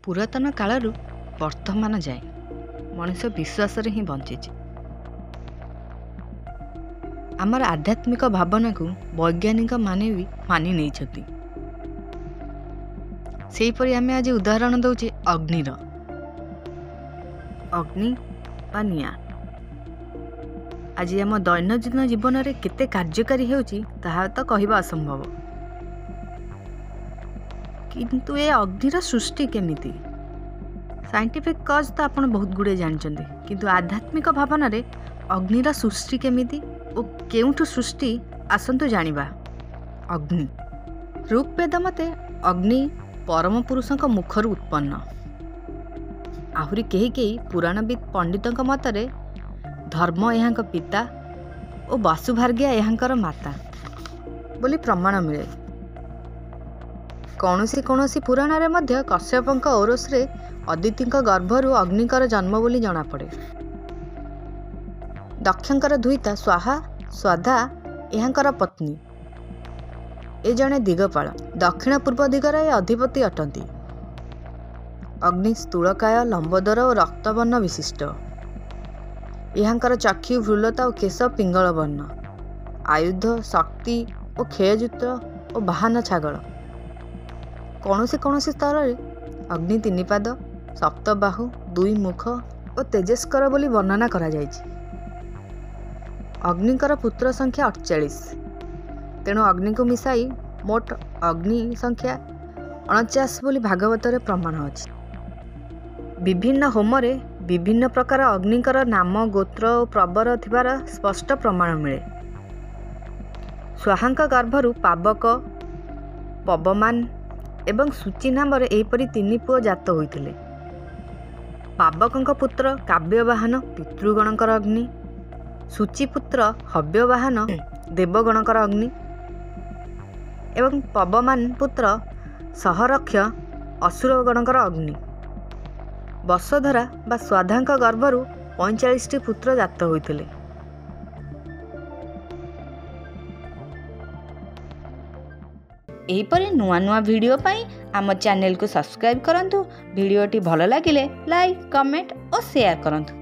पुरातन कालरू वर्तमान जाए मनुष्य विश्वास रे ही बंची। आमर आध्यात्मिक भावना को वैज्ञानिक माने भी मानि नहीं छथि। सेहीपरि आमे आज उदाहरण दौचे अग्निर। अग्नि बा निया आज आम दैनन्दिन जीवन में केते कार्यकारी हेउची ताहा तो कहबा असंभव, किंतु ए अग्निर सृष्टि केमिति साइंटिफिक कज तो आपण बहुत गुड़े जानचंदी, किंतु आध्यात्मिक भावना रे अग्निर सृष्टि केमिति ओ केउठु सृष्टि आसंतु जानिबा। अग्नि ऋग्वेद मते अग्नि परम पुरुषक मुखरु उत्पन्न। आहुरी केही केही पुराणविद पंडितक मतरे धर्म यहांक पिता और वसुभार्ग्या यहांकर माता बोली प्रमाण मिले। कौनसी कौनसी पुराण रे मध्य कश्यपक औरस रे अदितिक गर्भरु अग्निकर जन्म बोली जना पड़े। दक्षंकर दुहिता स्वाहा स्वाधा यहांकर पत्नी ए जने दिगपाल दक्षिण पूर्व दिगर ए अधिपति अटंती। अग्नि स्थूलकाय लंबोदर और रक्तवर्ण विशिष्ट। यहांकर चक्षु भ्रुलता और केश पिंगल वर्ण। आयुध शक्ति और क्षययुक्त और बाहन छागल। कौनसी कौनसी स्तर में अग्नि 3 पाद 7 बाहु 2 मुख और तेजस्कर बोली वर्णना करा जायछि। अग्निकर पुत्र संख्या 48। तेणु अग्नि को मिसाई मोट अग्नि संख्या 49 बोली भागवत रे प्रमाण अछि। विभिन्न होमरे विभिन्न प्रकार अग्निकर नाम गोत्र और प्रवर थिबार स्पष्ट प्रमाण मिले। स्वाहांक गर्भरु पावक पवमान एवं सूची नाम एपरी 3 पुओ जात होइथिले। पावकंक पुत्र काव्यवाहन पितृगणकर अग्नि, सूचीपुत्र हव्यवाहन देवगणकर अग्नि एवं पवमान पुत्र सहरक्ष असुरगणकर अग्नि। वसुधरा बा स्वाधांक गर्भरु 45 पुत्र जात होइथिले। एहीपरि नुआ नुआ वीडियो पाई आम चैनल को सब्सक्राइब करंतु। वीडियोटी भल लागिले लाइक कमेंट और शेयर करंतु।